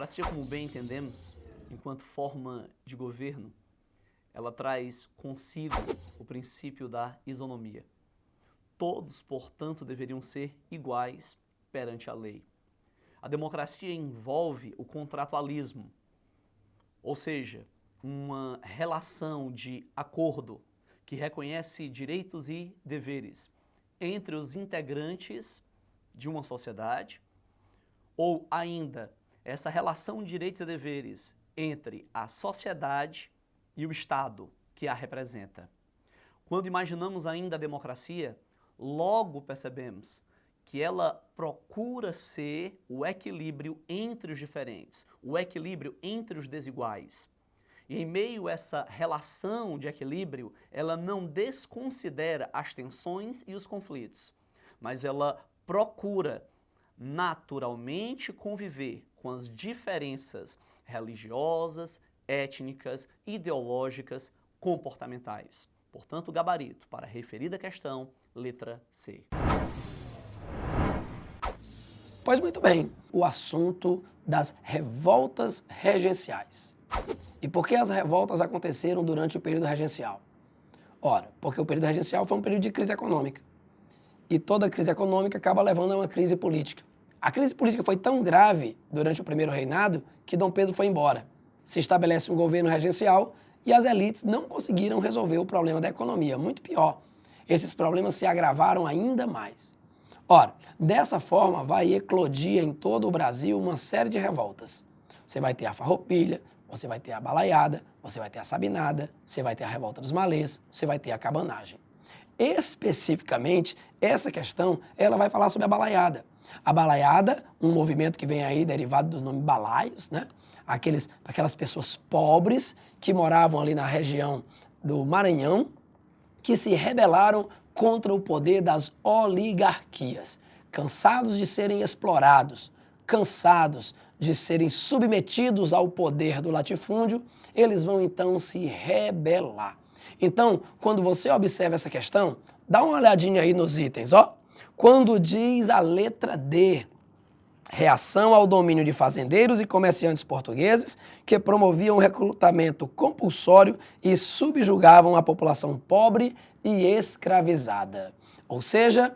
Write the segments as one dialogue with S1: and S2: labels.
S1: democracia, como bem entendemos, enquanto forma de governo, ela traz consigo o princípio da isonomia. Todos, portanto, deveriam ser iguais perante a lei. A democracia envolve o contratualismo, ou seja, uma relação de acordo que reconhece direitos e deveres entre os integrantes de uma sociedade, ou ainda essa relação de direitos e deveres entre a sociedade e o Estado que a representa. Quando imaginamos ainda a democracia, logo percebemos que ela procura ser o equilíbrio entre os diferentes, o equilíbrio entre os desiguais. E em meio a essa relação de equilíbrio, ela não desconsidera as tensões e os conflitos, mas ela procura naturalmente conviver com as diferenças religiosas, étnicas, ideológicas, comportamentais. Portanto, o gabarito para a referida questão, letra C.
S2: Pois muito bem, o assunto das revoltas regenciais. E por que as revoltas aconteceram durante o período regencial? Ora, porque o período regencial foi um período de crise econômica. E toda crise econômica acaba levando a uma crise política. A crise política foi tão grave durante o primeiro reinado que Dom Pedro foi embora. Se estabelece um governo regencial e as elites não conseguiram resolver o problema da economia. Muito pior, esses problemas se agravaram ainda mais. Ora, dessa forma vai eclodir em todo o Brasil uma série de revoltas. Você vai ter a farroupilha, você vai ter a balaiada, você vai ter a sabinada, você vai ter a revolta dos malês, você vai ter a cabanagem. Especificamente, essa questão, ela vai falar sobre a balaiada. A balaiada, um movimento que vem aí derivado do nome balaios, né? Aquelas pessoas pobres que moravam ali na região do Maranhão, que se rebelaram contra o poder das oligarquias, cansados de serem explorados, cansados de serem submetidos ao poder do latifúndio, eles vão então se rebelar. Então, quando você observa essa questão, dá uma olhadinha aí nos itens, ó. Quando diz a letra D, reação ao domínio de fazendeiros e comerciantes portugueses que promoviam o recrutamento compulsório e subjugavam a população pobre e escravizada. Ou seja,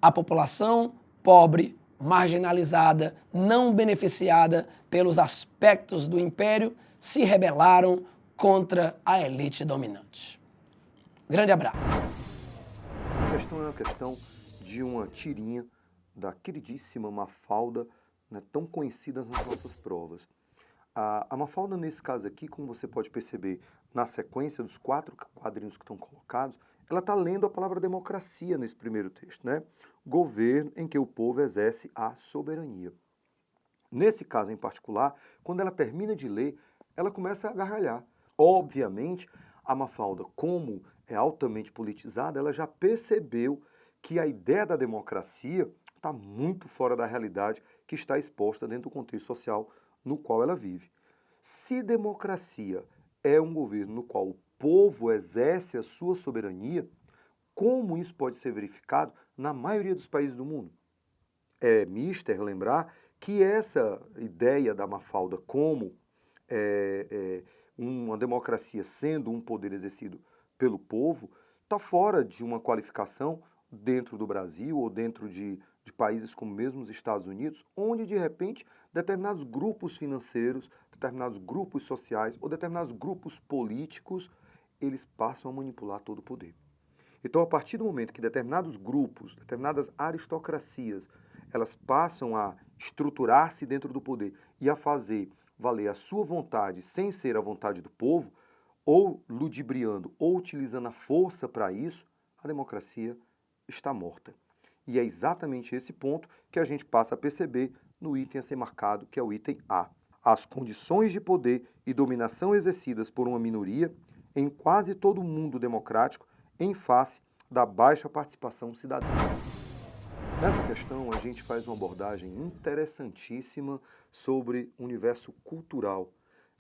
S2: a população pobre, marginalizada, não beneficiada pelos aspectos do império, se rebelaram contra a elite dominante. Grande abraço.
S3: Essa questão é uma questão de uma tirinha da queridíssima Mafalda, né, tão conhecida nas nossas provas. A Mafalda, nesse caso aqui, como você pode perceber na sequência dos 4 quadrinhos que estão colocados, ela está lendo a palavra democracia nesse primeiro texto, né? Governo em que o povo exerce a soberania. Nesse caso em particular, quando ela termina de ler, ela começa a gargalhar. Obviamente, a Mafalda, como é altamente politizada, ela já percebeu que a ideia da democracia está muito fora da realidade que está exposta dentro do contexto social no qual ela vive. Se democracia é um governo no qual o povo exerce a sua soberania, como isso pode ser verificado na maioria dos países do mundo? É mister lembrar que essa ideia da Mafalda como uma democracia sendo um poder exercido pelo povo está fora de uma qualificação dentro do Brasil ou dentro de países como mesmo os Estados Unidos, onde de repente determinados grupos financeiros, determinados grupos sociais ou determinados grupos políticos, eles passam a manipular todo o poder. Então, a partir do momento que determinados grupos, determinadas aristocracias, elas passam a estruturar-se dentro do poder e a fazer valer a sua vontade sem ser a vontade do povo, ou ludibriando ou utilizando a força para isso, a democracia está morta. E é exatamente esse ponto que a gente passa a perceber no item a ser marcado, que é o item A. As condições de poder e dominação exercidas por uma minoria em quase todo o mundo democrático em face da baixa participação cidadã. Nessa questão, a gente faz uma abordagem interessantíssima sobre o universo cultural.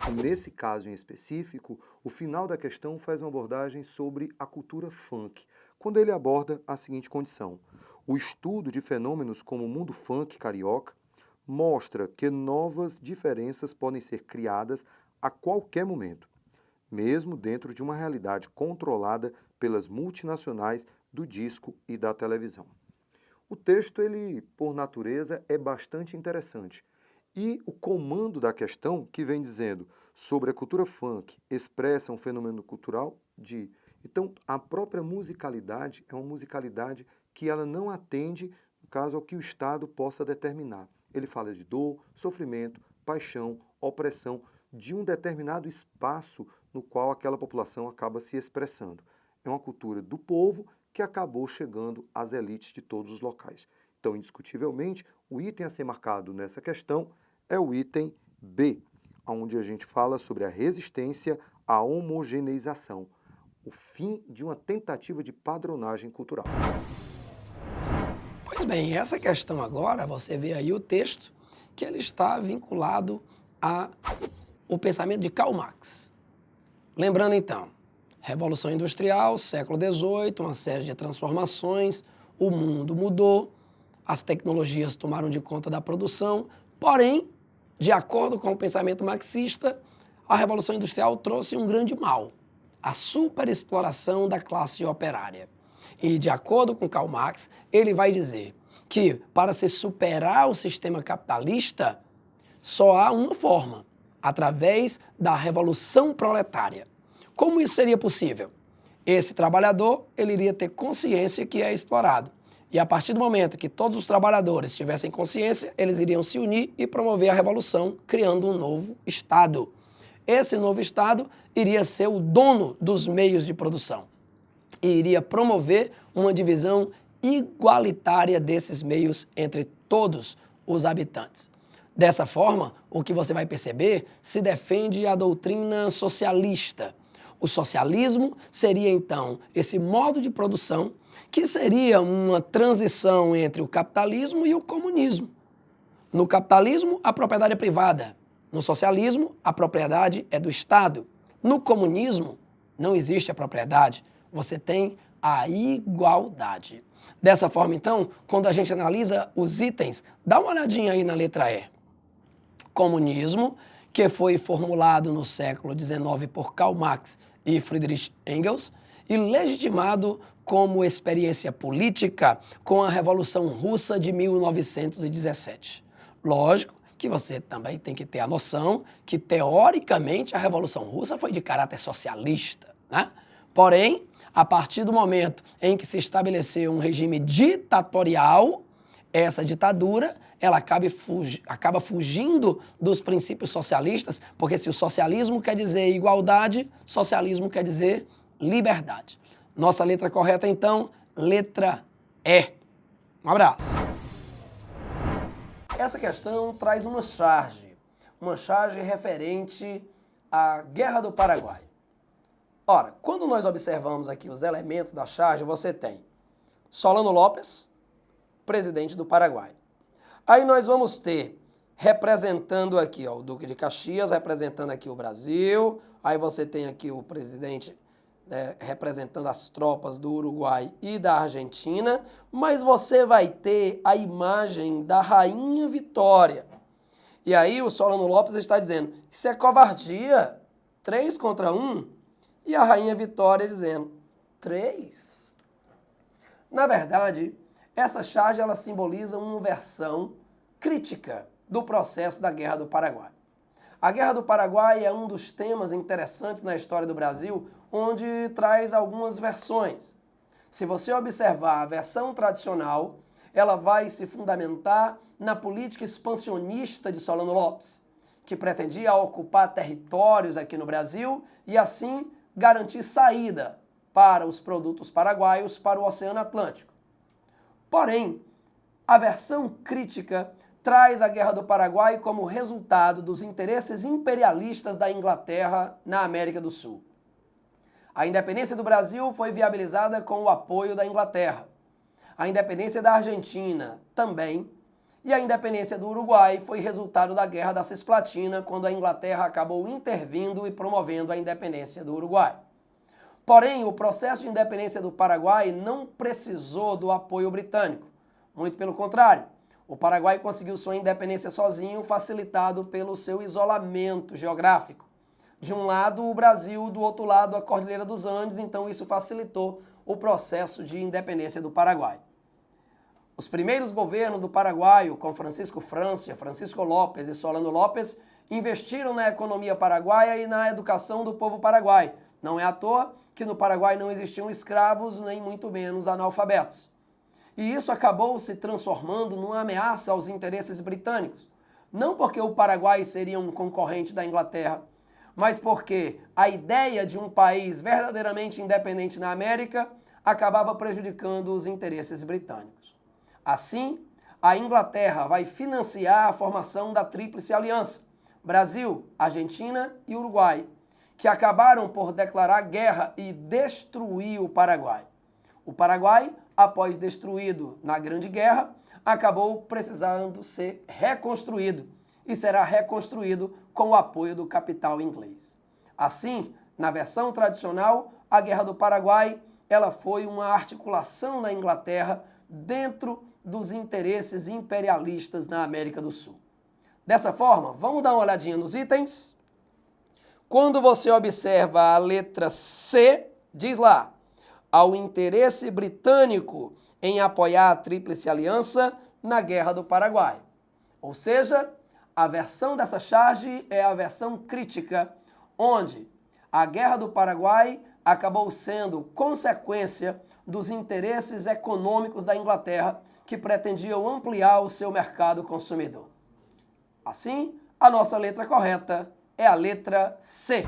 S3: E nesse caso em específico, o final da questão faz uma abordagem sobre a cultura funk, quando ele aborda a seguinte condição: o estudo de fenômenos como o mundo funk carioca, mostra que novas diferenças podem ser criadas a qualquer momento, mesmo dentro de uma realidade controlada pelas multinacionais do disco e da televisão. O texto, ele, por natureza, é bastante interessante. E o comando da questão, que vem dizendo sobre a cultura funk expressa um fenômeno cultural de... Então, a própria musicalidade é uma musicalidade que ela não atende, no caso, ao que o Estado possa determinar. Ele fala de dor, sofrimento, paixão, opressão, de um determinado espaço no qual aquela população acaba se expressando. É uma cultura do povo que acabou chegando às elites de todos os locais. Então, indiscutivelmente, o item a ser marcado nessa questão é o item B, onde a gente fala sobre a resistência à homogeneização, o fim de uma tentativa de padronagem cultural.
S2: Pois bem, essa questão agora, você vê aí o texto, que ele está vinculado ao pensamento de Karl Marx. Lembrando então, Revolução Industrial, século XVIII, uma série de transformações, o mundo mudou, as tecnologias tomaram de conta da produção, porém, de acordo com o pensamento marxista, a Revolução Industrial trouxe um grande mal, a superexploração da classe operária. E, de acordo com Karl Marx, ele vai dizer que, para se superar o sistema capitalista, só há uma forma, através da revolução proletária. Como isso seria possível? Esse trabalhador, ele iria ter consciência que é explorado. E a partir do momento que todos os trabalhadores tivessem consciência, eles iriam se unir e promover a revolução, criando um novo Estado. Esse novo Estado iria ser o dono dos meios de produção e iria promover uma divisão igualitária desses meios entre todos os habitantes. Dessa forma, o que você vai perceber, se defende a doutrina socialista. O socialismo seria, então, esse modo de produção que seria uma transição entre o capitalismo e o comunismo. No capitalismo, a propriedade é privada. No socialismo, a propriedade é do Estado. No comunismo, não existe a propriedade. Você tem a igualdade. Dessa forma, então, quando a gente analisa os itens, dá uma olhadinha aí na letra E. Comunismo, que foi formulado no século XIX por Karl Marx e Friedrich Engels, e legitimado como experiência política com a Revolução Russa de 1917. Lógico que você também tem que ter a noção que, teoricamente, a Revolução Russa foi de caráter socialista, né? Porém, a partir do momento em que se estabeleceu um regime ditatorial, essa ditadura ela acaba fugindo dos princípios socialistas, porque se o socialismo quer dizer igualdade, socialismo quer dizer liberdade. Nossa letra correta, então, letra E. Um abraço. Essa questão traz uma charge referente à Guerra do Paraguai. Ora, quando nós observamos aqui os elementos da charge, você tem Solano Lopes, presidente do Paraguai. Aí nós vamos ter, representando aqui, ó, o Duque de Caxias, representando aqui o Brasil. Aí você tem aqui o presidente representando as tropas do Uruguai e da Argentina. Mas você vai ter a imagem da Rainha Vitória. E aí o Solano Lopes está dizendo, isso é covardia, 3 contra 1. E a Rainha Vitória dizendo, 3? Na verdade, essa charge ela simboliza uma versão crítica do processo da Guerra do Paraguai. A Guerra do Paraguai é um dos temas interessantes na história do Brasil, onde traz algumas versões. Se você observar a versão tradicional, ela vai se fundamentar na política expansionista de Solano Lopes, que pretendia ocupar territórios aqui no Brasil e, assim, garantir saída para os produtos paraguaios para o Oceano Atlântico. Porém, a versão crítica traz a Guerra do Paraguai como resultado dos interesses imperialistas da Inglaterra na América do Sul. A independência do Brasil foi viabilizada com o apoio da Inglaterra. A independência da Argentina também. E a independência do Uruguai foi resultado da Guerra da Cisplatina, quando a Inglaterra acabou intervindo e promovendo a independência do Uruguai. Porém, o processo de independência do Paraguai não precisou do apoio britânico. Muito pelo contrário, O Paraguai conseguiu sua independência sozinho, facilitado pelo seu isolamento geográfico. De um lado o Brasil, do outro lado a Cordilheira dos Andes, então isso facilitou o processo de independência do Paraguai. Os primeiros governos do Paraguai, com Francisco Francia, Francisco Lopes e Solano Lopes, investiram na economia paraguaia e na educação do povo paraguai. Não é à toa que no Paraguai não existiam escravos, nem muito menos analfabetos. E isso acabou se transformando numa ameaça aos interesses britânicos. Não porque o Paraguai seria um concorrente da Inglaterra, mas porque a ideia de um país verdadeiramente independente na América acabava prejudicando os interesses britânicos. Assim, a Inglaterra vai financiar a formação da Tríplice Aliança, Brasil, Argentina e Uruguai, que acabaram por declarar guerra e destruir o Paraguai. O Paraguai, após destruído na Grande Guerra, acabou precisando ser reconstruído e será reconstruído com o apoio do capital inglês. Assim, na versão tradicional, a Guerra do Paraguai ela foi uma articulação na Inglaterra dentro dos interesses imperialistas na América do Sul. Dessa forma, vamos dar uma olhadinha nos itens. Quando você observa a letra C, diz lá, ao interesse britânico em apoiar a Tríplice Aliança na Guerra do Paraguai. Ou seja, a versão dessa charge é a versão crítica, onde a Guerra do Paraguai acabou sendo consequência dos interesses econômicos da Inglaterra, que pretendiam ampliar o seu mercado consumidor. Assim, a nossa letra correta é a letra C.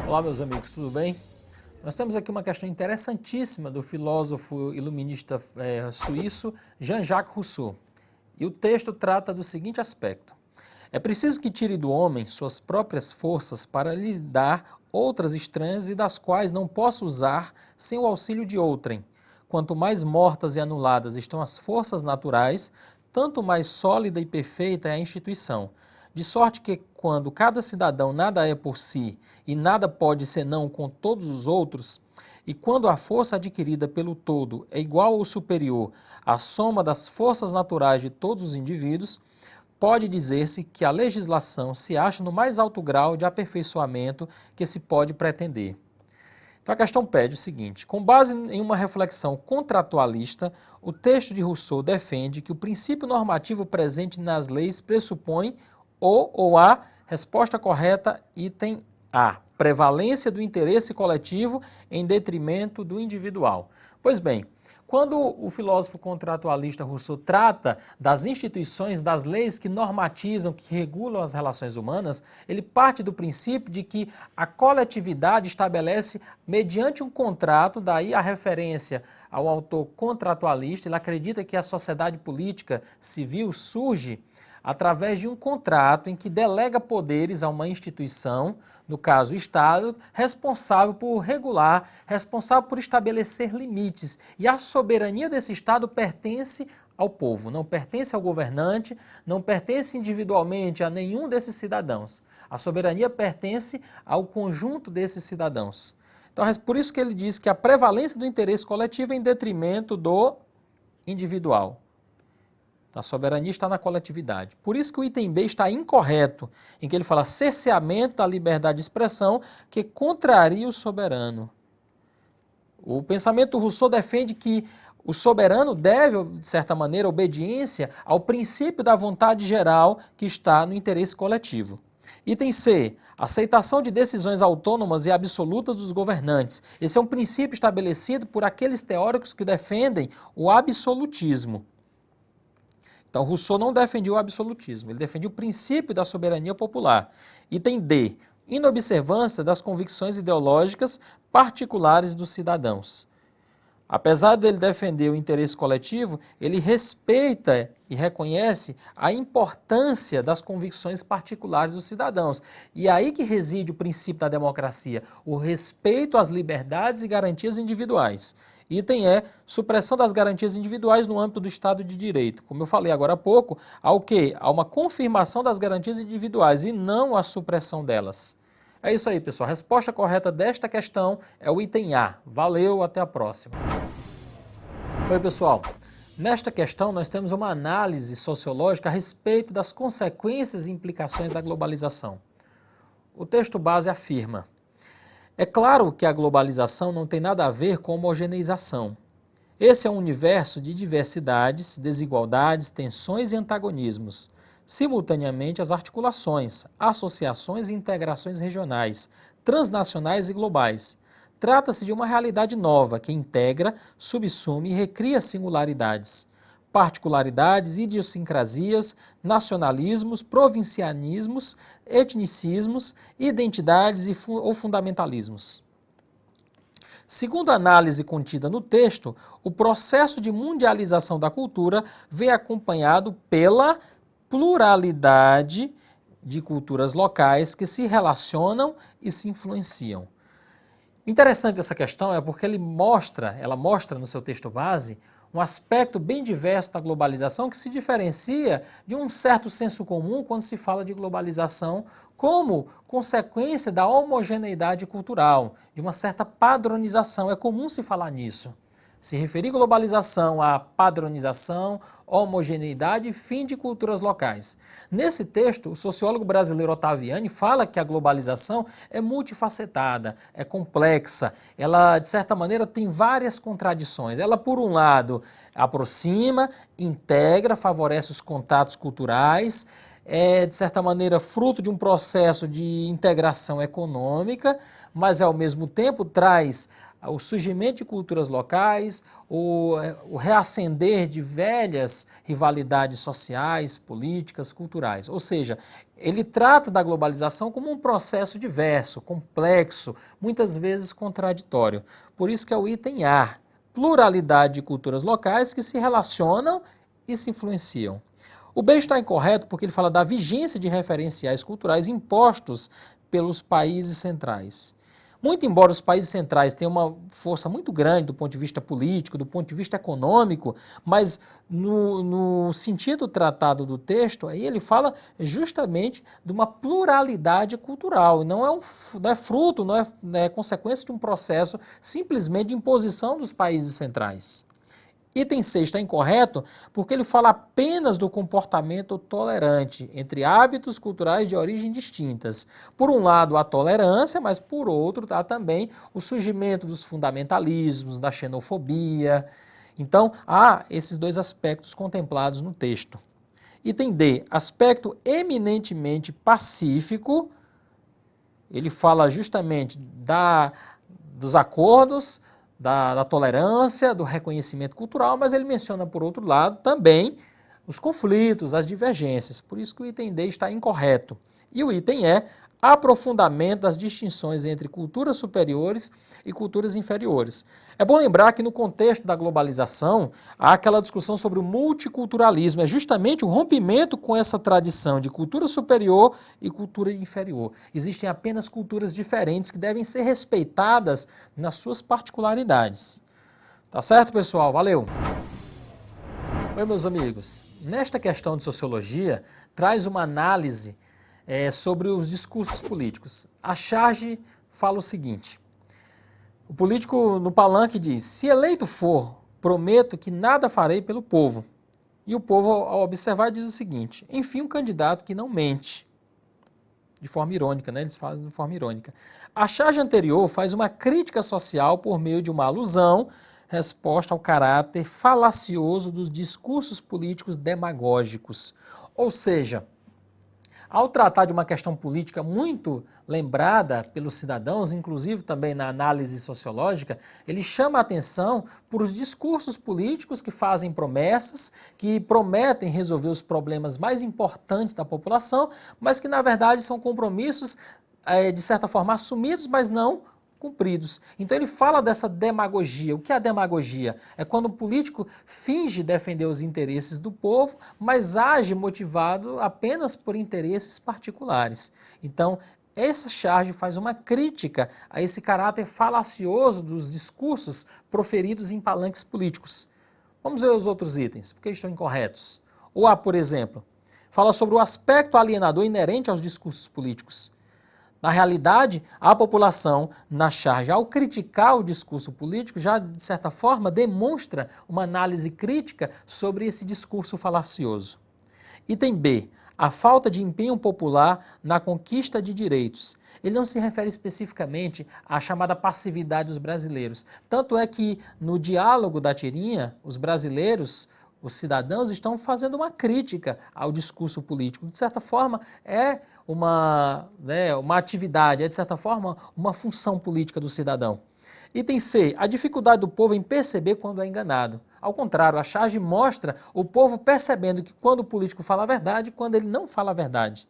S4: Olá, meus amigos, tudo bem? Nós temos aqui uma questão interessantíssima do filósofo iluminista suíço Jean-Jacques Rousseau. E o texto trata do seguinte aspecto. É preciso que tire do homem suas próprias forças para lhe dar outras estranhas e das quais não possa usar sem o auxílio de outrem. Quanto mais mortas e anuladas estão as forças naturais, tanto mais sólida e perfeita é a instituição. De sorte que, quando cada cidadão nada é por si e nada pode senão com todos os outros, e quando a força adquirida pelo todo é igual ou superior à soma das forças naturais de todos os indivíduos, pode dizer-se que a legislação se acha no mais alto grau de aperfeiçoamento que se pode pretender. Então a questão pede o seguinte, com base em uma reflexão contratualista, o texto de Rousseau defende que o princípio normativo presente nas leis pressupõe ou a resposta correta, item A, prevalência do interesse coletivo em detrimento do individual. Pois bem, quando o filósofo contratualista Rousseau trata das instituições, das leis que normatizam, que regulam as relações humanas, ele parte do princípio de que a coletividade estabelece, mediante um contrato, daí a referência ao autor contratualista, ele acredita que a sociedade política civil surge através de um contrato em que delega poderes a uma instituição, no caso o Estado, responsável por regular, responsável por estabelecer limites. E a soberania desse Estado pertence ao povo, não pertence ao governante, não pertence individualmente a nenhum desses cidadãos. A soberania pertence ao conjunto desses cidadãos. Então é por isso que ele diz que a prevalência do interesse coletivo é em detrimento do individual. A soberania está na coletividade. Por isso que o item B está incorreto, em que ele fala cerceamento da liberdade de expressão que contraria o soberano. O pensamento do Rousseau defende que o soberano deve, de certa maneira, obediência ao princípio da vontade geral que está no interesse coletivo. Item C, aceitação de decisões autônomas e absolutas dos governantes. Esse é um princípio estabelecido por aqueles teóricos que defendem o absolutismo. Então, Rousseau não defendia o absolutismo, ele defendia o princípio da soberania popular. Item D, inobservância das convicções ideológicas particulares dos cidadãos. Apesar dele defender o interesse coletivo, ele respeita e reconhece a importância das convicções particulares dos cidadãos. E é aí que reside o princípio da democracia, o respeito às liberdades e garantias individuais. Item E, supressão das garantias individuais no âmbito do Estado de Direito. Como eu falei agora há pouco, ao quê? Há uma confirmação das garantias individuais e não a supressão delas. É isso aí, pessoal. A resposta correta desta questão é o item A. Valeu, até a próxima. Oi, pessoal. Nesta questão, nós temos uma análise sociológica a respeito das consequências e implicações da globalização. O texto base afirma: é claro que a globalização não tem nada a ver com homogeneização. Esse é um universo de diversidades, desigualdades, tensões e antagonismos. Simultaneamente, as articulações, associações e integrações regionais, transnacionais e globais. Trata-se de uma realidade nova que integra, subsume e recria singularidades, particularidades, idiosincrasias, nacionalismos, provincianismos, etnicismos, identidades ou fundamentalismos. Segundo a análise contida no texto, o processo de mundialização da cultura vem acompanhado pela pluralidade de culturas locais que se relacionam e se influenciam. Interessante essa questão é porque ela mostra no seu texto base um aspecto bem diverso da globalização que se diferencia de um certo senso comum quando se fala de globalização como consequência da homogeneidade cultural, de uma certa padronização. É comum se falar nisso. Se referir globalização à padronização, homogeneidade e fim de culturas locais. Nesse texto, o sociólogo brasileiro Ottaviani fala que a globalização é multifacetada, é complexa, ela, de certa maneira, tem várias contradições. Ela, por um lado, aproxima, integra, favorece os contatos culturais, é, de certa maneira, fruto de um processo de integração econômica, mas, ao mesmo tempo, traz o surgimento de culturas locais, o reacender de velhas rivalidades sociais, políticas, culturais. Ou seja, ele trata da globalização como um processo diverso, complexo, muitas vezes contraditório. Por isso que é o item A, pluralidade de culturas locais que se relacionam e se influenciam. O B está incorreto porque ele fala da vigência de referenciais culturais impostos pelos países centrais. Muito embora os países centrais tenham uma força muito grande do ponto de vista político, do ponto de vista econômico, mas no sentido tratado do texto, aí ele fala justamente de uma pluralidade cultural, e não é fruto, não é consequência de um processo simplesmente de imposição dos países centrais. Item 6 está incorreto porque ele fala apenas do comportamento tolerante entre hábitos culturais de origem distintas. Por um lado, a tolerância, mas por outro, há também o surgimento dos fundamentalismos, da xenofobia. Então, há esses dois aspectos contemplados no texto. Item D, aspecto eminentemente pacífico. Ele fala justamente dos acordos, da tolerância, do reconhecimento cultural, mas ele menciona, por outro lado, também os conflitos, as divergências. Por isso que o item D está incorreto. E o item E, aprofundamento das distinções entre culturas superiores e culturas inferiores. É bom lembrar que no contexto da globalização há aquela discussão sobre o multiculturalismo, é justamente o rompimento com essa tradição de cultura superior e cultura inferior. Existem apenas culturas diferentes que devem ser respeitadas nas suas particularidades. Tá certo, pessoal? Valeu! Oi, meus amigos. Nesta questão de sociologia, traz uma análise sobre os discursos políticos. A charge fala o seguinte: o político no palanque diz: se eleito for, prometo que nada farei pelo povo. E o povo, ao observar, diz o seguinte: enfim, um candidato que não mente. De forma irônica, né? Eles fazem de forma irônica. A charge anterior faz uma crítica social por meio de uma alusão, resposta ao caráter falacioso dos discursos políticos demagógicos. Ou seja, ao tratar de uma questão política muito lembrada pelos cidadãos, inclusive também na análise sociológica, ele chama a atenção por os discursos políticos que fazem promessas, que prometem resolver os problemas mais importantes da população, mas que na verdade são compromissos, de certa forma, assumidos, mas não cumpridos. Então ele fala dessa demagogia. O que é a demagogia? É quando o político finge defender os interesses do povo, mas age motivado apenas por interesses particulares. Então, essa charge faz uma crítica a esse caráter falacioso dos discursos proferidos em palanques políticos. Vamos ver os outros itens, porque estão incorretos. O A, por exemplo, fala sobre o aspecto alienador inerente aos discursos políticos. Na realidade, a população, na charge, ao criticar o discurso político, já, de certa forma, demonstra uma análise crítica sobre esse discurso falacioso. Item B. A falta de empenho popular na conquista de direitos. Ele não se refere especificamente à chamada passividade dos brasileiros. Tanto é que, no diálogo da tirinha, os brasileiros, os cidadãos, estão fazendo uma crítica ao discurso político. De certa forma, é uma atividade, é, de certa forma, uma função política do cidadão. Item C. A dificuldade do povo em perceber quando é enganado. Ao contrário, a charge mostra o povo percebendo que quando o político fala a verdade, quando ele não fala a verdade.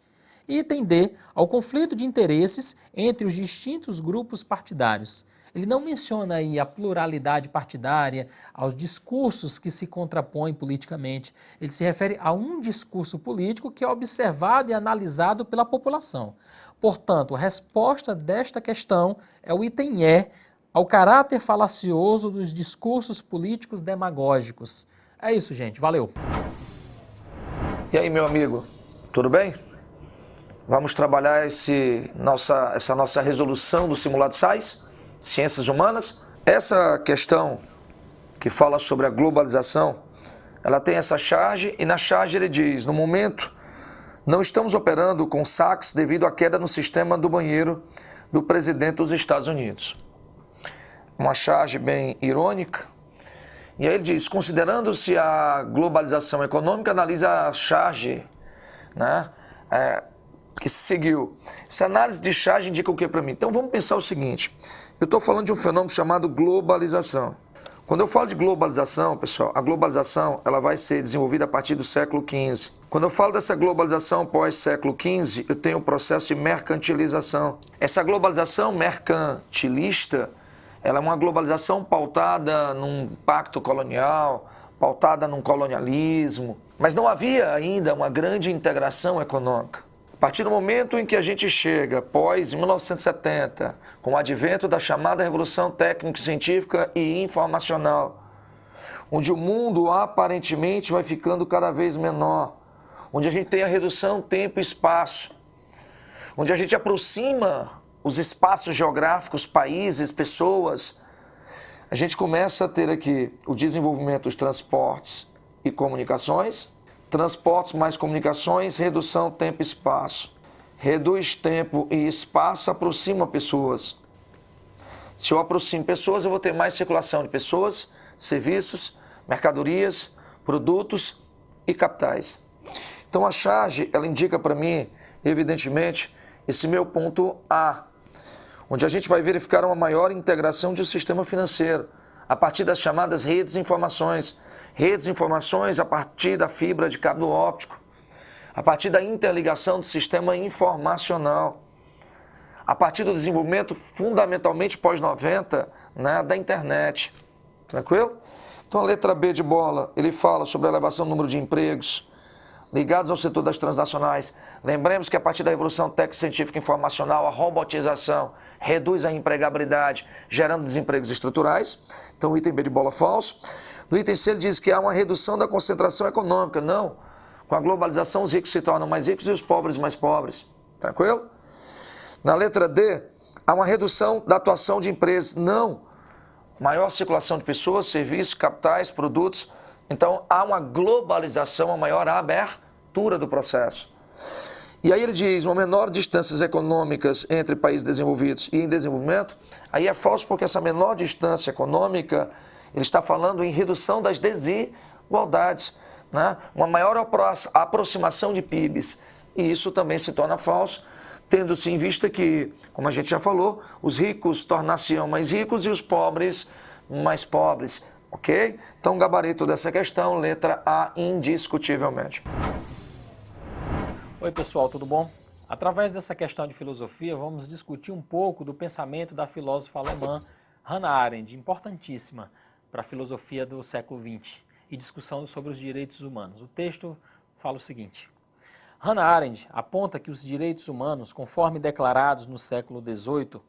S4: Item D. Ao conflito de interesses entre os distintos grupos partidários. Ele não menciona aí a pluralidade partidária, aos discursos que se contrapõem politicamente. Ele se refere a um discurso político que é observado e analisado pela população. Portanto, a resposta desta questão é o item E, ao caráter falacioso dos discursos políticos demagógicos. É isso, gente. Valeu.
S5: E aí, meu amigo, tudo bem? Vamos trabalhar essa nossa resolução do simulado SAIS, Ciências Humanas. Essa questão que fala sobre a globalização, ela tem essa charge e na charge ele diz, no momento, não estamos operando com saques devido à queda no sistema do banheiro do presidente dos Estados Unidos. Uma charge bem irônica. E aí ele diz, considerando-se a globalização econômica, analisa a charge, né, que se seguiu. Essa análise de charge indica o que para mim? Então vamos pensar o seguinte, eu estou falando de um fenômeno chamado globalização. Quando eu falo de globalização, pessoal, a globalização ela vai ser desenvolvida a partir do século XV. Quando eu falo dessa globalização pós-século XV, eu tenho o processo de mercantilização. Essa globalização mercantilista, ela é uma globalização pautada num pacto colonial, pautada num colonialismo, mas não havia ainda uma grande integração econômica. A partir do momento em que a gente chega, pós 1970, com o advento da chamada Revolução Técnico-Científica e Informacional, onde o mundo aparentemente vai ficando cada vez menor, onde a gente tem a redução tempo e espaço, onde a gente aproxima os espaços geográficos, países, pessoas, a gente começa a ter aqui o desenvolvimento dos transportes e comunicações, transportes mais comunicações, redução tempo e espaço. Reduz tempo e espaço, aproxima pessoas. Se eu aproximo pessoas, eu vou ter mais circulação de pessoas, serviços, mercadorias, produtos e capitais. Então a charge, ela indica para mim, evidentemente, esse meu ponto A, onde a gente vai verificar uma maior integração de um sistema financeiro, a partir das chamadas redes de informações. Redes de informações a partir da fibra de cabo óptico, a partir da interligação do sistema informacional, a partir do desenvolvimento fundamentalmente pós-90, né, da internet. Tranquilo? Então a letra B de bola, ele fala sobre a elevação do número de empregos ligados ao setor das transnacionais. Lembremos que a partir da Revolução Técnico-Científica e Informacional, a robotização reduz a empregabilidade, gerando desempregos estruturais. Então o item B de bola falso. No item C ele diz que há uma redução da concentração econômica. Não. Com a globalização os ricos se tornam mais ricos e os pobres mais pobres. Tranquilo? Na letra D, há uma redução da atuação de empresas. Não. Maior circulação de pessoas, serviços, capitais, produtos. Então há uma globalização, uma maior abertura do processo. E aí ele diz, uma menor distâncias econômicas entre países desenvolvidos e em desenvolvimento. Aí é falso porque essa menor distância econômica, ele está falando em redução das desigualdades, né? Uma maior aproximação de PIBs. E isso também se torna falso, tendo-se em vista que, como a gente já falou, os ricos tornar-se-ão mais ricos e os pobres mais pobres. Ok? Então, gabarito dessa questão, letra A, indiscutivelmente.
S4: Oi, pessoal, tudo bom? Através dessa questão de filosofia, vamos discutir um pouco do pensamento da filósofa alemã Hannah Arendt, importantíssima para a filosofia do século XX e discussão sobre os direitos humanos. O texto fala o seguinte: Hannah Arendt aponta que os direitos humanos, conforme declarados no século XVIII,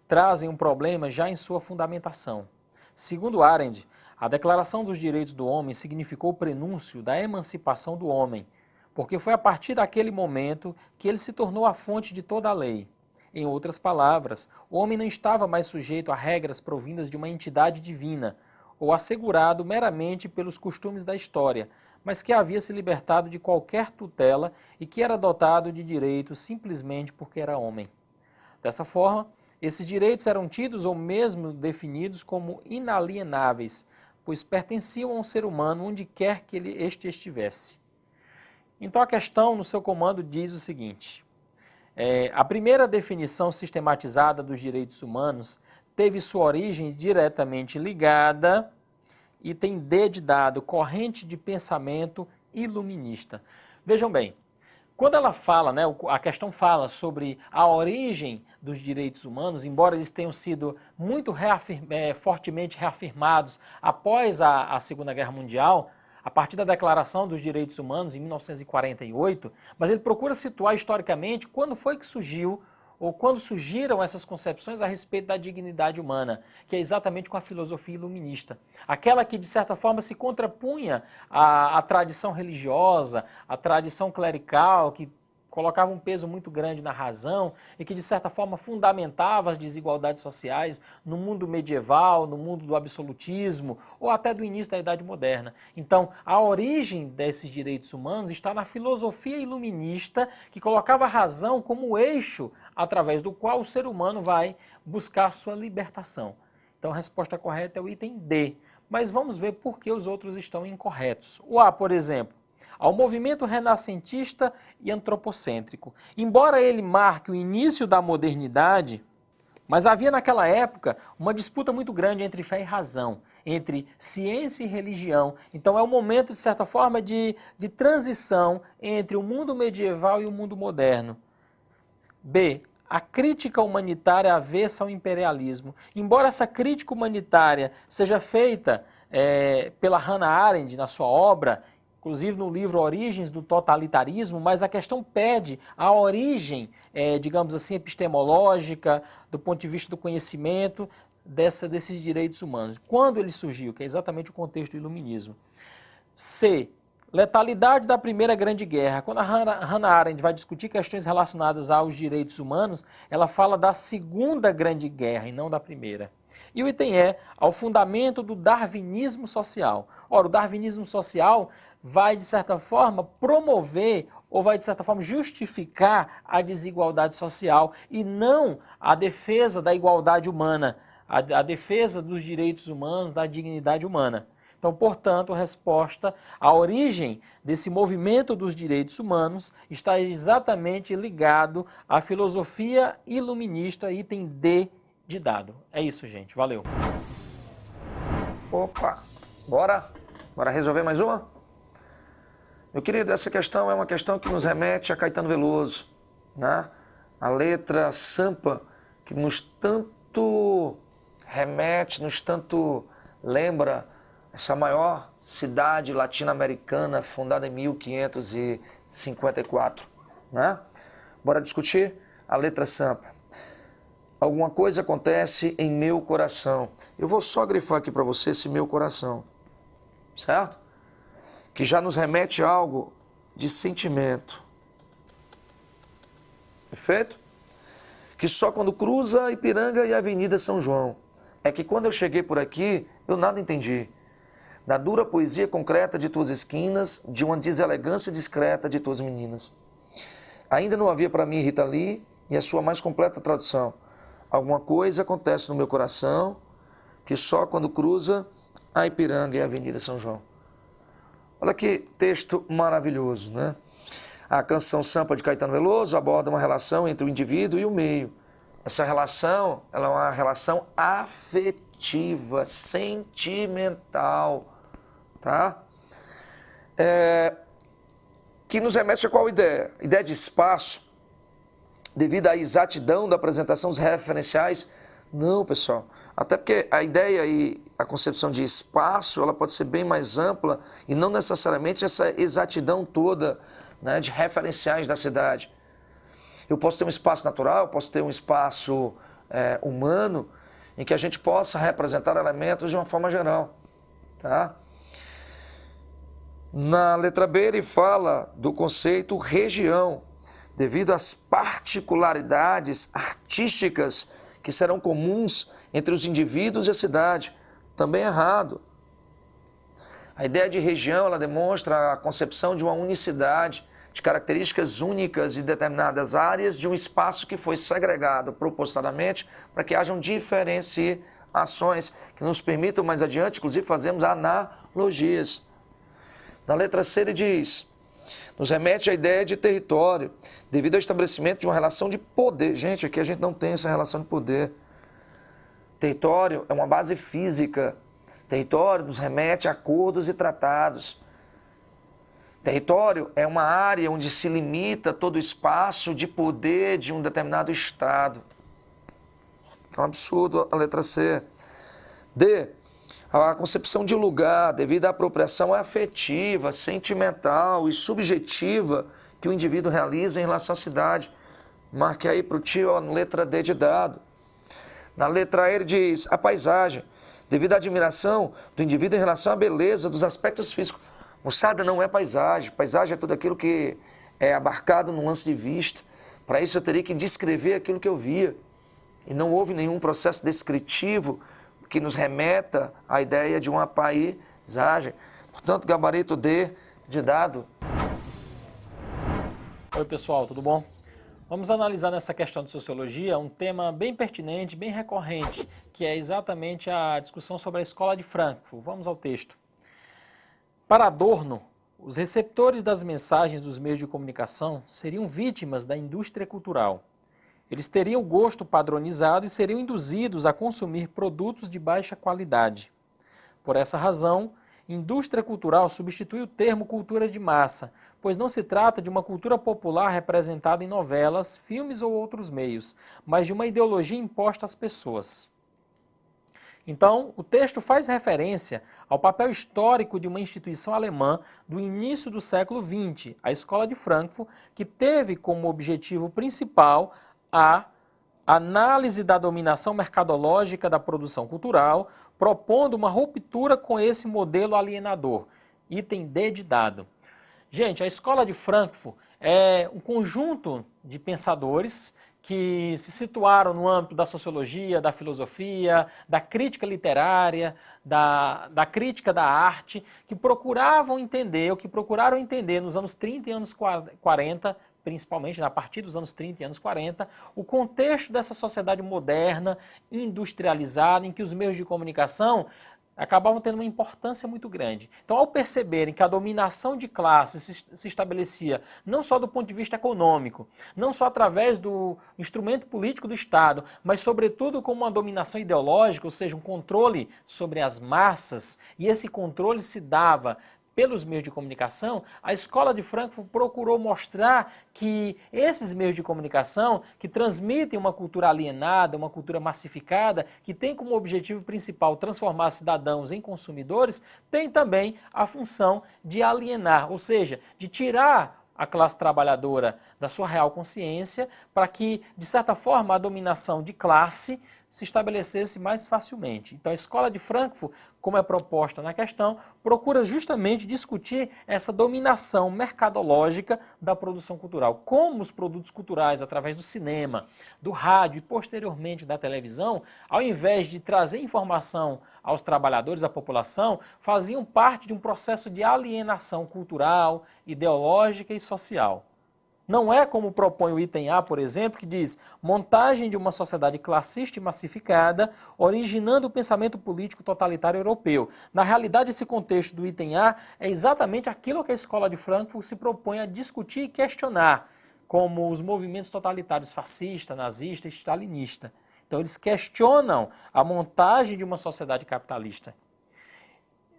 S4: trazem um problema já em sua fundamentação. Segundo Arendt, a Declaração dos Direitos do Homem significou o prenúncio da emancipação do homem, porque foi a partir daquele momento que ele se tornou a fonte de toda a lei. Em outras palavras, o homem não estava mais sujeito a regras provindas de uma entidade divina, ou assegurado meramente pelos costumes da história, mas que havia se libertado de qualquer tutela e que era dotado de direitos simplesmente porque era homem. Dessa forma, esses direitos eram tidos ou mesmo definidos como inalienáveis, pois pertenciam a um ser humano onde quer que este estivesse. Então a questão no seu comando diz o seguinte: a primeira definição sistematizada dos direitos humanos teve sua origem diretamente ligada, item D de dado, corrente de pensamento iluminista. Vejam bem, quando ela fala, a questão fala sobre a origem dos direitos humanos, embora eles tenham sido muito fortemente reafirmados após a Segunda Guerra Mundial, a partir da Declaração dos Direitos Humanos, em 1948, mas ele procura situar historicamente quando foi que surgiu ou quando surgiram essas concepções a respeito da dignidade humana, que é exatamente com a filosofia iluminista. Aquela que, de certa forma, se contrapunha à tradição religiosa, à tradição clerical, que colocava um peso muito grande na razão e que, de certa forma, fundamentava as desigualdades sociais no mundo medieval, no mundo do absolutismo ou até do início da Idade Moderna. Então, a origem desses direitos humanos está na filosofia iluminista que colocava a razão como eixo através do qual o ser humano vai buscar sua libertação. Então, a resposta correta é o item D. Mas vamos ver por que os outros estão incorretos. O A, por exemplo, ao movimento renascentista e antropocêntrico. Embora ele marque o início da modernidade, mas havia naquela época uma disputa muito grande entre fé e razão, entre ciência e religião. Então é um momento, de certa forma, de transição entre o mundo medieval e o mundo moderno. B. A crítica humanitária avessa ao imperialismo. Embora essa crítica humanitária seja feita pela Hannah Arendt na sua obra, inclusive no livro Origens do Totalitarismo, mas a questão pede a origem, digamos assim, epistemológica, do ponto de vista do conhecimento desses direitos humanos. Quando ele surgiu, que é exatamente o contexto do iluminismo. C. Letalidade da Primeira Grande Guerra. Quando a Hannah Arendt vai discutir questões relacionadas aos direitos humanos, ela fala da Segunda Grande Guerra e não da Primeira. E o item E, ao fundamento do darwinismo social. Ora, o darwinismo social vai, de certa forma, promover ou vai, de certa forma, justificar a desigualdade social e não a defesa da igualdade humana, a defesa dos direitos humanos, da dignidade humana. Então, portanto, a resposta, a origem desse movimento dos direitos humanos está exatamente ligado à filosofia iluminista, item D de dado. É isso, gente. Valeu.
S5: Opa, bora resolver mais uma? Meu querido, essa questão é uma questão que nos remete a Caetano Veloso, né? A letra Sampa, que nos tanto remete, nos tanto lembra essa maior cidade latino-americana fundada em 1554, né? Bora discutir a letra Sampa. Alguma coisa acontece em meu coração. Eu vou só grifar aqui para você esse meu coração, certo? Que já nos remete a algo de sentimento. Perfeito? Que só quando cruza Ipiranga e a Avenida São João. É que quando eu cheguei por aqui, eu nada entendi. Da dura poesia concreta de tuas esquinas, de uma deselegância discreta de tuas meninas. Ainda não havia para mim Rita Lee e a sua mais completa tradução. Alguma coisa acontece no meu coração, que só quando cruza a Ipiranga e a Avenida São João. Olha que texto maravilhoso, né? A canção Sampa de Caetano Veloso aborda uma relação entre o indivíduo e o meio. Essa relação, ela é uma relação afetiva, sentimental, tá? Que nos remete a qual ideia? Ideia de espaço, devido à exatidão da apresentação dos referenciais. Não, pessoal. Até porque a ideia e a concepção de espaço, ela pode ser bem mais ampla e não necessariamente essa exatidão toda, né, de referenciais da cidade. Eu posso ter um espaço natural, eu posso ter um espaço humano, em que a gente possa representar elementos de uma forma geral, tá? Na letra B ele fala do conceito região, devido às particularidades artísticas que serão comuns entre os indivíduos e a cidade. Também é errado. A ideia de região, ela demonstra a concepção de uma unicidade, de características únicas de determinadas áreas de um espaço que foi segregado propositalmente para que hajam diferenciações que nos permitam mais adiante, inclusive, fazermos analogias. Na letra C ele diz, nos remete à ideia de território, devido ao estabelecimento de uma relação de poder. Gente, aqui a gente não tem essa relação de poder. Território é uma base física. Território nos remete a acordos e tratados. Território é uma área onde se limita todo o espaço de poder de um determinado Estado. É um absurdo a letra C. D. A concepção de lugar, devido à apropriação afetiva, sentimental e subjetiva que o indivíduo realiza em relação à cidade. Marque aí para o tio a letra D de dado. Na letra E ele diz a paisagem, devido à admiração do indivíduo em relação à beleza dos aspectos físicos. Moçada, não é paisagem. Paisagem é tudo aquilo que é abarcado no lance de vista. Para isso eu teria que descrever aquilo que eu via. E não houve nenhum processo descritivo que nos remeta à ideia de uma paisagem. Portanto, gabarito D de dado.
S4: Oi pessoal, tudo bom? Vamos analisar nessa questão de sociologia um tema bem pertinente, bem recorrente, que é exatamente a discussão sobre a escola de Frankfurt. Vamos ao texto. Para Adorno, os receptores das mensagens dos meios de comunicação seriam vítimas da indústria cultural. Eles teriam o gosto padronizado e seriam induzidos a consumir produtos de baixa qualidade. Por essa razão, indústria cultural substitui o termo cultura de massa, pois não se trata de uma cultura popular representada em novelas, filmes ou outros meios, mas de uma ideologia imposta às pessoas. Então, o texto faz referência ao papel histórico de uma instituição alemã do início do século XX, a Escola de Frankfurt, que teve como objetivo principal a análise da dominação mercadológica da produção cultural, propondo uma ruptura com esse modelo alienador. Item D de dado. Gente, a Escola de Frankfurt é um conjunto de pensadores que se situaram no âmbito da sociologia, da filosofia, da crítica literária, da crítica da arte, que procuravam entender, ou que procuraram entender nos anos 30 e anos 40, principalmente a partir dos anos 30 e anos 40, o contexto dessa sociedade moderna, industrializada, em que os meios de comunicação acabavam tendo uma importância muito grande. Então, ao perceberem que a dominação de classes se estabelecia não só do ponto de vista econômico, não só através do instrumento político do Estado, mas sobretudo como uma dominação ideológica, ou seja, um controle sobre as massas, e esse controle se dava pelos meios de comunicação, a Escola de Frankfurt procurou mostrar que esses meios de comunicação, que transmitem uma cultura alienada, uma cultura massificada, que tem como objetivo principal transformar cidadãos em consumidores, tem também a função de alienar, ou seja, de tirar a classe trabalhadora da sua real consciência, para que, de certa forma, a dominação de classe se estabelecesse mais facilmente. Então, a Escola de Frankfurt, como é proposta na questão, procura justamente discutir essa dominação mercadológica da produção cultural. Como os produtos culturais, através do cinema, do rádio e posteriormente da televisão, ao invés de trazer informação aos trabalhadores, à população, faziam parte de um processo de alienação cultural, ideológica e social. Não é como propõe o item A, por exemplo, que diz montagem de uma sociedade classista e massificada, originando o pensamento político totalitário europeu. Na realidade, esse contexto do item A é exatamente aquilo que a Escola de Frankfurt se propõe a discutir e questionar, como os movimentos totalitários fascista, nazista e stalinista. Então, eles questionam a montagem de uma sociedade capitalista.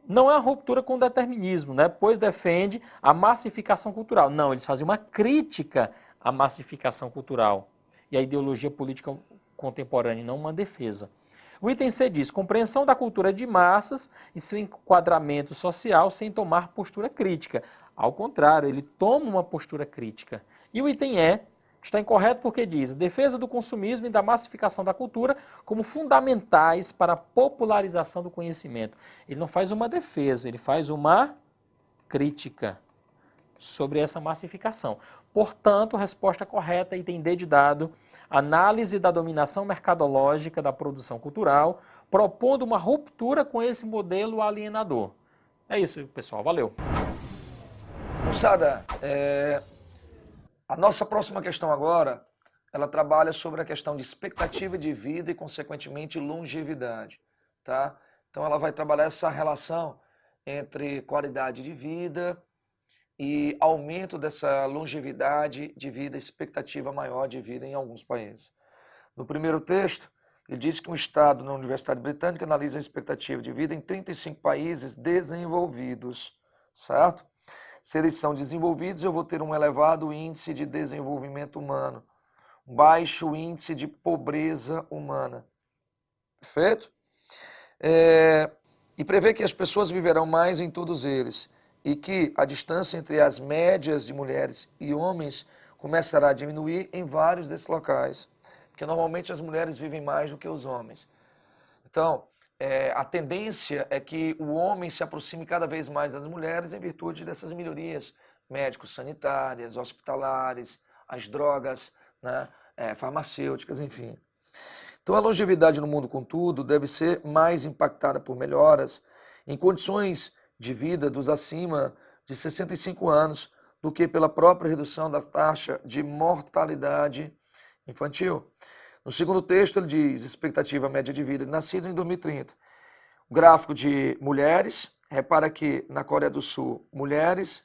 S4: Não é uma ruptura com o determinismo, né? Pois defende a massificação cultural. Não, eles fazem uma crítica à massificação cultural e à ideologia política contemporânea, não uma defesa. O item C diz, compreensão da cultura de massas e seu enquadramento social sem tomar postura crítica. Ao contrário, ele toma uma postura crítica. E o item E está incorreto porque diz defesa do consumismo e da massificação da cultura como fundamentais para a popularização do conhecimento. Ele não faz uma defesa, ele faz uma crítica. sobre essa massificação. Portanto, resposta correta, item D de dado, análise da dominação mercadológica da produção cultural, propondo uma ruptura com esse modelo alienador. É isso, pessoal. Valeu.
S5: Moçada, a nossa próxima questão agora, ela trabalha sobre a questão de expectativa de vida e, consequentemente, longevidade, tá? Então, ela vai trabalhar essa relação entre qualidade de vida e aumento dessa longevidade de vida, expectativa maior de vida em alguns países. No primeiro texto, ele diz que um estado na Universidade Britânica analisa a expectativa de vida em 35 países desenvolvidos, certo? Se eles são desenvolvidos, eu vou ter um elevado índice de desenvolvimento humano, baixo índice de pobreza humana. Perfeito? E prevê que as pessoas viverão mais em todos eles e que a distância entre as médias de mulheres e homens começará a diminuir em vários desses locais, porque normalmente as mulheres vivem mais do que os homens. Então, a tendência é que o homem se aproxime cada vez mais das mulheres em virtude dessas melhorias médicos, sanitárias, hospitalares, as drogas, né, farmacêuticas, enfim. Então, a longevidade no mundo, contudo, deve ser mais impactada por melhoras em condições de vida dos acima de 65 anos do que pela própria redução da taxa de mortalidade infantil. No segundo texto, ele diz expectativa média de vida de nascidos em 2030. O gráfico de mulheres, repara que na Coreia do Sul, mulheres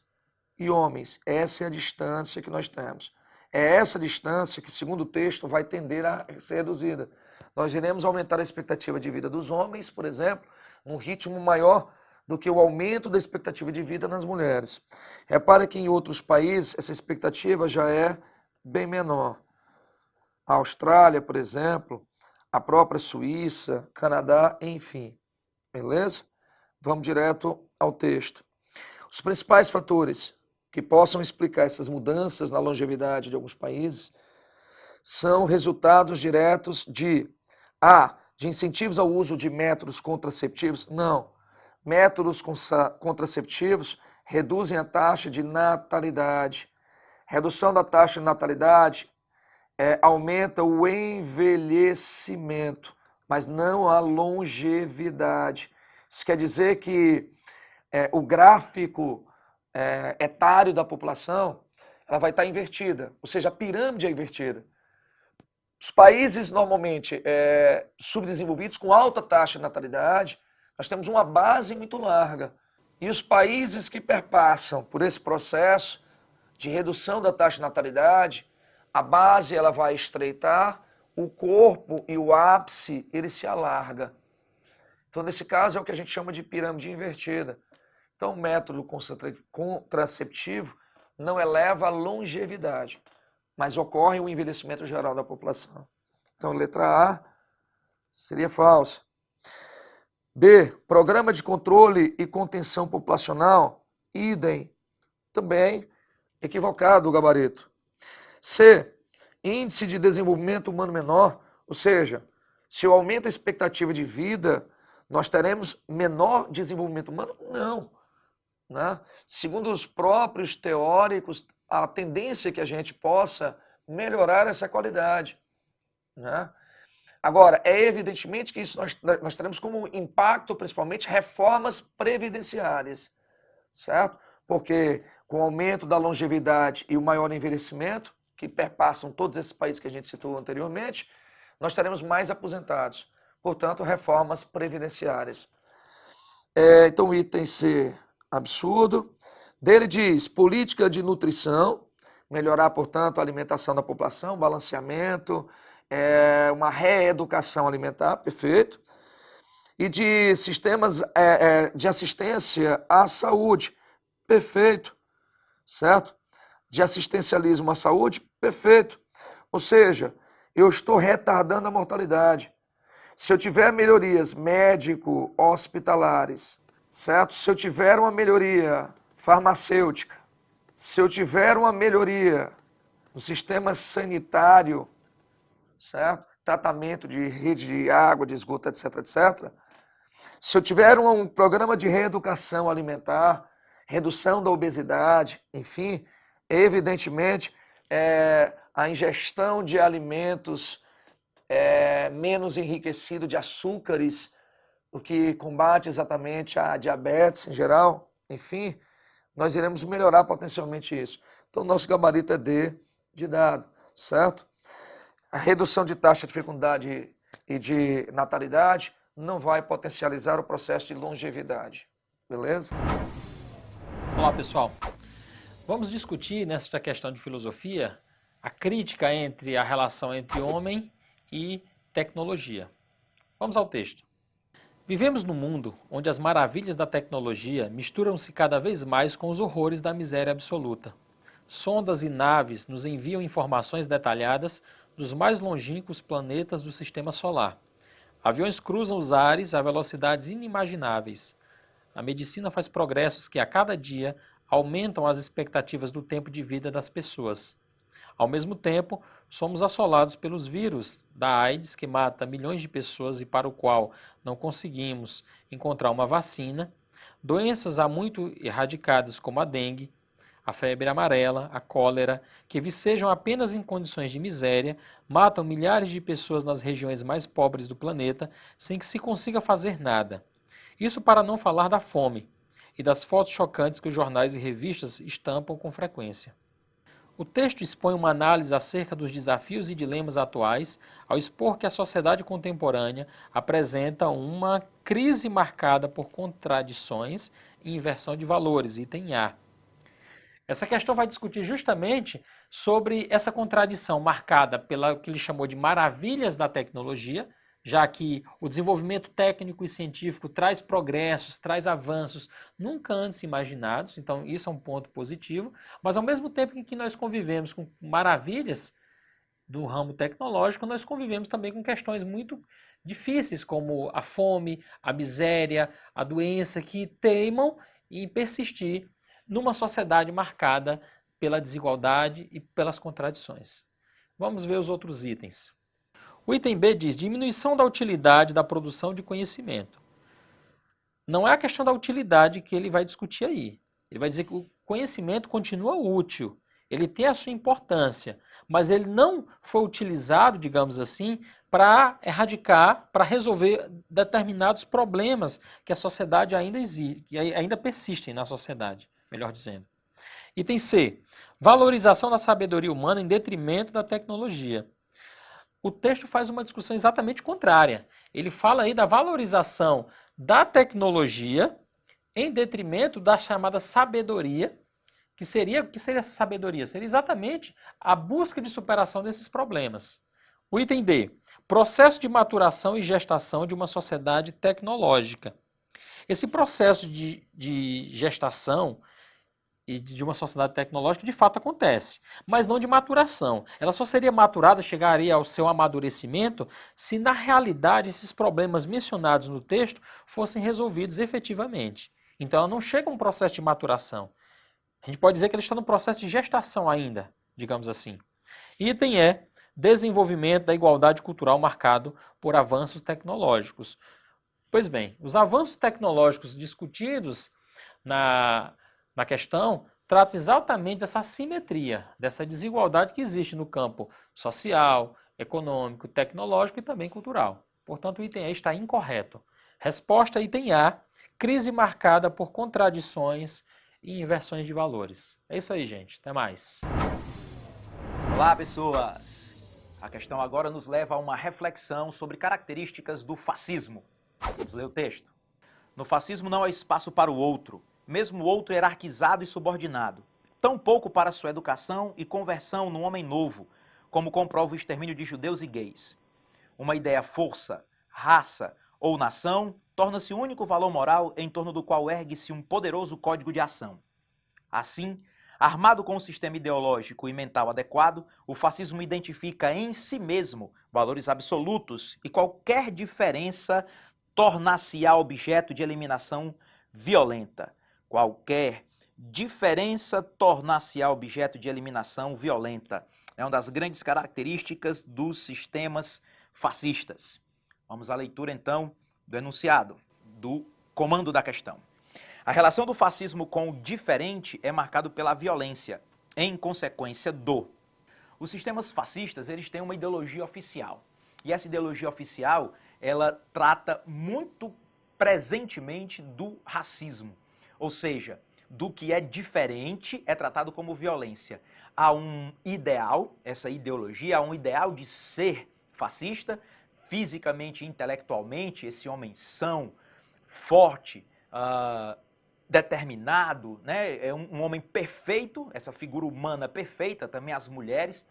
S5: e homens, essa é a distância que nós temos. É essa distância que, segundo o texto, vai tender a ser reduzida. Nós iremos aumentar a expectativa de vida dos homens, por exemplo, num ritmo maior do que o aumento da expectativa de vida nas mulheres. Repara que em outros países essa expectativa já é bem menor. A Austrália, por exemplo, a própria Suíça, Canadá, enfim. Beleza? Vamos direto ao texto. Os principais fatores que possam explicar essas mudanças na longevidade de alguns países são resultados diretos de incentivos ao uso de métodos contraceptivos? Não. Métodos contraceptivos reduzem a taxa de natalidade. Redução da taxa de natalidade aumenta o envelhecimento, mas não a longevidade. Isso quer dizer que o gráfico etário da população ela vai estar invertida, ou seja, a pirâmide é invertida. Os países normalmente subdesenvolvidos com alta taxa de natalidade, nós temos uma base muito larga. E os países que perpassam por esse processo de redução da taxa de natalidade, a base ela vai estreitar, o corpo e o ápice ele se alarga. Então, nesse caso, é o que a gente chama de pirâmide invertida. Então, o método contraceptivo não eleva a longevidade, mas ocorre o envelhecimento geral da população. Então, letra A seria falsa. B, programa de controle e contenção populacional, idem, também equivocado o gabarito. C, índice de desenvolvimento humano menor, ou seja, se eu aumento a expectativa de vida, nós teremos menor desenvolvimento humano? Não. Né? Segundo os próprios teóricos, a tendência é que a gente possa melhorar essa qualidade. Né? Agora, é evidentemente que isso nós teremos como impacto, principalmente, reformas previdenciárias, certo? Porque com o aumento da longevidade e o maior envelhecimento, que perpassam todos esses países que a gente citou anteriormente, nós teremos mais aposentados. Portanto, reformas previdenciárias. Então, o item C, absurdo. Dele diz, política de nutrição, melhorar, portanto, a alimentação da população, balanceamento, uma reeducação alimentar, perfeito. E de sistemas de assistência à saúde, perfeito, certo? De assistencialismo à saúde, perfeito. Ou seja, eu estou retardando a mortalidade. Se eu tiver melhorias médico-hospitalares, certo? Se eu tiver uma melhoria farmacêutica, se eu tiver uma melhoria no sistema sanitário, certo? Tratamento de rede de água, de esgoto, etc, etc. Se eu tiver um programa de reeducação alimentar, redução da obesidade, enfim, evidentemente, a ingestão de alimentos menos enriquecidos de açúcares, o que combate exatamente a diabetes em geral, enfim, nós iremos melhorar potencialmente isso. Então, nosso gabarito é D de dado, certo? A redução de taxa de fecundidade e de natalidade não vai potencializar o processo de longevidade, beleza?
S4: Olá, pessoal. Vamos discutir nesta questão de filosofia a crítica entre a relação entre homem e tecnologia. Vamos ao texto. Vivemos num mundo onde as maravilhas da tecnologia misturam-se cada vez mais com os horrores da miséria absoluta. Sondas e naves nos enviam informações detalhadas dos mais longínquos planetas do sistema solar. Aviões cruzam os ares a velocidades inimagináveis. A medicina faz progressos que a cada dia aumentam as expectativas do tempo de vida das pessoas. Ao mesmo tempo, somos assolados pelos vírus da AIDS, que mata milhões de pessoas e para o qual não conseguimos encontrar uma vacina, doenças há muito erradicadas como a dengue, a febre amarela, a cólera, que vicejam apenas em condições de miséria, matam milhares de pessoas nas regiões mais pobres do planeta sem que se consiga fazer nada. Isso para não falar da fome e das fotos chocantes que os jornais e revistas estampam com frequência. O texto expõe uma análise acerca dos desafios e dilemas atuais ao expor que a sociedade contemporânea apresenta uma crise marcada por contradições e inversão de valores, item A. Essa questão vai discutir justamente sobre essa contradição marcada pela que ele chamou de maravilhas da tecnologia, já que o desenvolvimento técnico e científico traz progressos, traz avanços nunca antes imaginados, então isso é um ponto positivo, mas ao mesmo tempo em que nós convivemos com maravilhas do ramo tecnológico, nós convivemos também com questões muito difíceis, como a fome, a miséria, a doença, que teimam em persistir numa sociedade marcada pela desigualdade e pelas contradições. Vamos ver os outros itens. O item B diz diminuição da utilidade da produção de conhecimento. Não é a questão da utilidade que ele vai discutir aí. Ele vai dizer que o conhecimento continua útil, ele tem a sua importância, mas ele não foi utilizado, digamos assim, para erradicar, para resolver determinados problemas que a sociedade ainda existe, que ainda persistem na sociedade, melhor dizendo. Item C. Valorização da sabedoria humana em detrimento da tecnologia. O texto faz uma discussão exatamente contrária. Ele fala aí da valorização da tecnologia em detrimento da chamada sabedoria. O que seria essa sabedoria? Seria exatamente a busca de superação desses problemas. O item D. Processo de maturação e gestação de uma sociedade tecnológica. Esse processo de gestação e de uma sociedade tecnológica de fato acontece, mas não de maturação. Ela só seria maturada, chegaria ao seu amadurecimento, se na realidade esses problemas mencionados no texto fossem resolvidos efetivamente. Então ela não chega a um processo de maturação. A gente pode dizer que ela está no processo de gestação ainda, digamos assim. Item E, desenvolvimento da igualdade cultural marcado por avanços tecnológicos. Pois bem, os avanços tecnológicos discutidos na questão trata exatamente dessa assimetria, dessa desigualdade que existe no campo social, econômico, tecnológico e também cultural. Portanto, o item A está incorreto. Resposta item A, crise marcada por contradições e inversões de valores. É isso aí, gente. Até mais.
S6: Olá, pessoas! A questão agora nos leva a uma reflexão sobre características do fascismo. Vamos ler o texto. No fascismo não há espaço para o outro, mesmo o outro hierarquizado e subordinado, tampouco para sua educação e conversão num homem novo, como comprova o extermínio de judeus e gays. Uma ideia força, raça ou nação torna-se o único valor moral em torno do qual ergue-se um poderoso código de ação. Assim, armado com um sistema ideológico e mental adequado, o fascismo identifica em si mesmo valores absolutos e qualquer diferença torna-se-á objeto de eliminação violenta. Qualquer diferença tornar-se-á objeto de eliminação violenta. É uma das grandes características dos sistemas fascistas. Vamos à leitura, então, do enunciado, do comando da questão. A relação do fascismo com o diferente é marcado pela violência, em consequência do. Os sistemas fascistas, eles têm uma ideologia oficial. E essa ideologia oficial, ela trata muito presentemente do racismo. Ou seja, do que é diferente é tratado como violência. Há um ideal, essa ideologia, há um ideal de ser fascista, fisicamente e intelectualmente, esse homem são, forte, determinado, né? É um homem perfeito, essa figura humana perfeita, também as mulheres.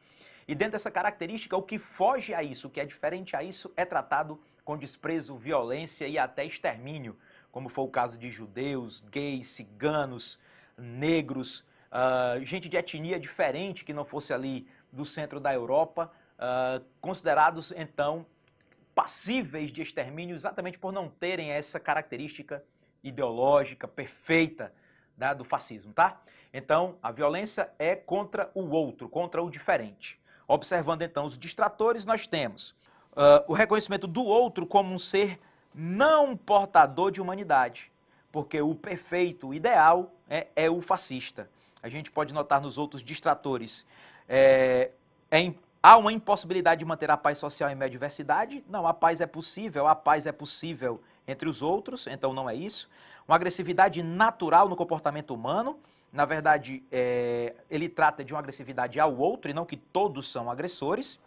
S6: E dentro dessa característica, o que foge a isso, o que é diferente a isso, é tratado com desprezo, violência e até extermínio, como foi o caso de judeus, gays, ciganos, negros, gente de etnia diferente que não fosse ali do centro da Europa, considerados então passíveis de extermínio exatamente por não terem essa característica ideológica perfeita, né, do fascismo, tá? Então, a violência é contra o outro, contra o diferente. Observando então os distratores, nós temos o reconhecimento do outro como um ser não portador de humanidade, porque o perfeito, o ideal é o fascista. A gente pode notar nos outros distratores, há uma impossibilidade de manter a paz social em meio à diversidade? Não, a paz é possível entre os outros, então não é isso. Uma agressividade natural no comportamento humano, na verdade, ele trata de uma agressividade ao outro e não que todos são agressores.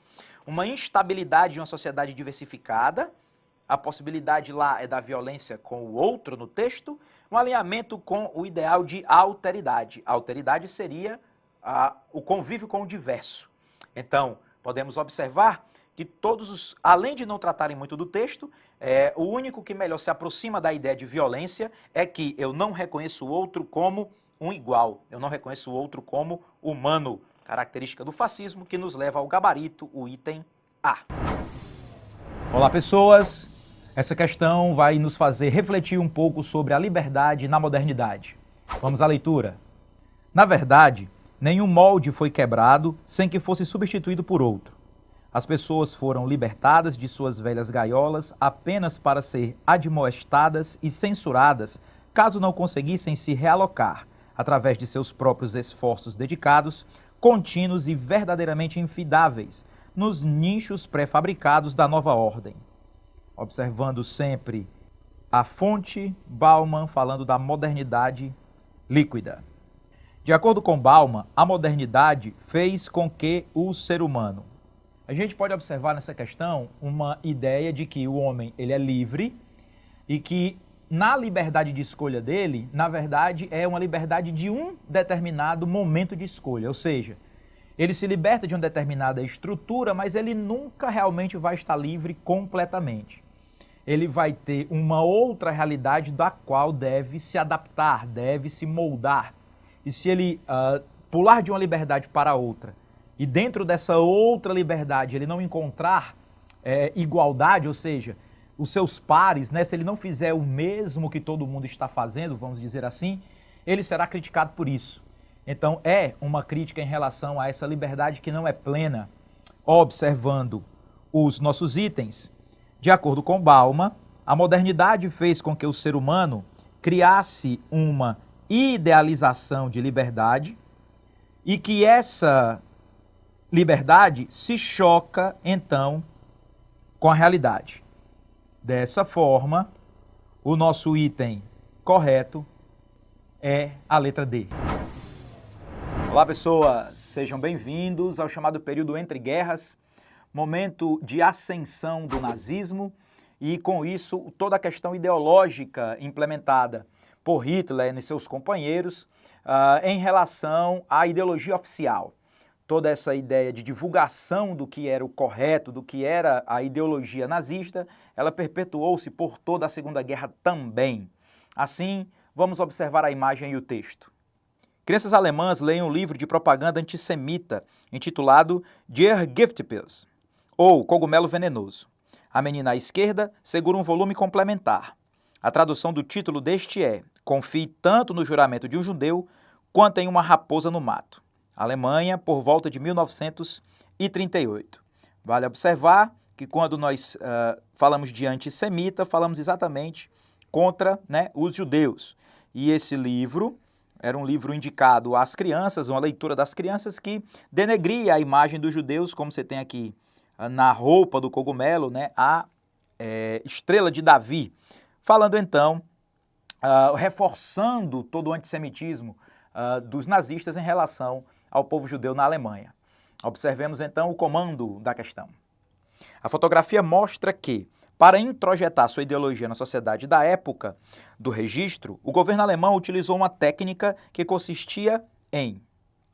S6: Uma instabilidade de uma sociedade diversificada, a possibilidade lá é da violência com o outro no texto, um alinhamento com o ideal de alteridade. A alteridade seria o convívio com o diverso. Então, podemos observar que todos além de não tratarem muito do texto, o único que melhor se aproxima da ideia de violência é que eu não reconheço o outro como um igual, eu não reconheço o outro como humano, característica do fascismo que nos leva ao gabarito, o item A. Olá, pessoas! Essa questão vai nos fazer refletir um pouco sobre a liberdade na modernidade. Vamos à leitura. Na verdade, nenhum molde foi quebrado sem que fosse substituído por outro. As pessoas foram libertadas de suas velhas gaiolas apenas para ser admoestadas e censuradas caso não conseguissem se realocar, através de seus próprios esforços dedicados, contínuos e verdadeiramente infidáveis, nos nichos pré-fabricados da nova ordem. Observando sempre a fonte, Bauman falando da modernidade líquida. De acordo com Bauman, a modernidade fez com que o ser humano... A gente pode observar nessa questão uma ideia de que o homem ele é livre e que na liberdade de escolha dele, na verdade, é uma liberdade de um determinado momento de escolha. Ou seja, ele se liberta de uma determinada estrutura, mas ele nunca realmente vai estar livre completamente. Ele vai ter uma outra realidade da qual deve se adaptar, deve se moldar. E se ele pular de uma liberdade para outra, e dentro dessa outra liberdade ele não encontrar igualdade, ou seja, os seus pares, né, se ele não fizer o mesmo que todo mundo está fazendo, vamos dizer assim, ele será criticado por isso. Então é uma crítica em relação a essa liberdade que não é plena. Observando os nossos itens, de acordo com Bauman, a modernidade fez com que o ser humano criasse uma idealização de liberdade e que essa liberdade se choca, então, com a realidade. Dessa forma, o nosso item correto é a letra D.
S7: Olá, pessoas! Sejam bem-vindos ao chamado período entre guerras, momento de ascensão do nazismo e, com isso, toda a questão ideológica implementada por Hitler e seus companheiros em relação à ideologia oficial. Toda essa ideia de divulgação do que era o correto, do que era a ideologia nazista, ela perpetuou-se por toda a Segunda Guerra também. Assim, vamos observar a imagem e o texto. Crianças alemãs leem um livro de propaganda antissemita intitulado Der Giftpilz, ou Cogumelo Venenoso. A menina à esquerda segura um volume complementar. A tradução do título deste é: confie tanto no juramento de um judeu quanto em uma raposa no mato. Alemanha, por volta de 1938. Vale observar que quando nós falamos de antissemita, falamos exatamente contra, né, os judeus. e esse livro era um livro indicado às crianças, uma leitura das crianças que denegria a imagem dos judeus, como você tem aqui na roupa do cogumelo, né, a estrela de Davi, falando então, reforçando todo o antissemitismo dos nazistas em relação ao povo judeu na Alemanha. Observemos então o comando da questão. A fotografia mostra que, para introjetar sua ideologia na sociedade da época do registro, o governo alemão utilizou uma técnica que consistia em...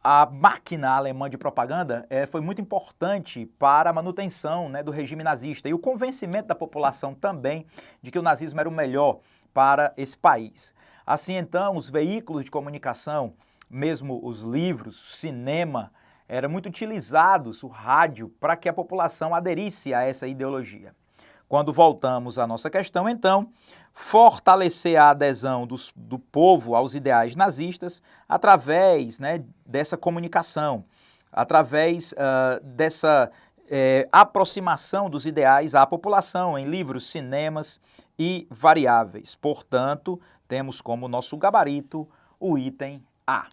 S7: A máquina alemã de propaganda foi muito importante para a manutenção, né, do regime nazista e o convencimento da população também de que o nazismo era o melhor para esse país. Assim então, os veículos de comunicação, mesmo os livros, o cinema, eram muito utilizados, o rádio, para que a população aderisse a essa ideologia. Quando voltamos à nossa questão, então, fortalecer a adesão do povo aos ideais nazistas através, né, dessa comunicação, através dessa aproximação dos ideais à população em livros, cinemas e variáveis. Portanto, temos como nosso gabarito o item A.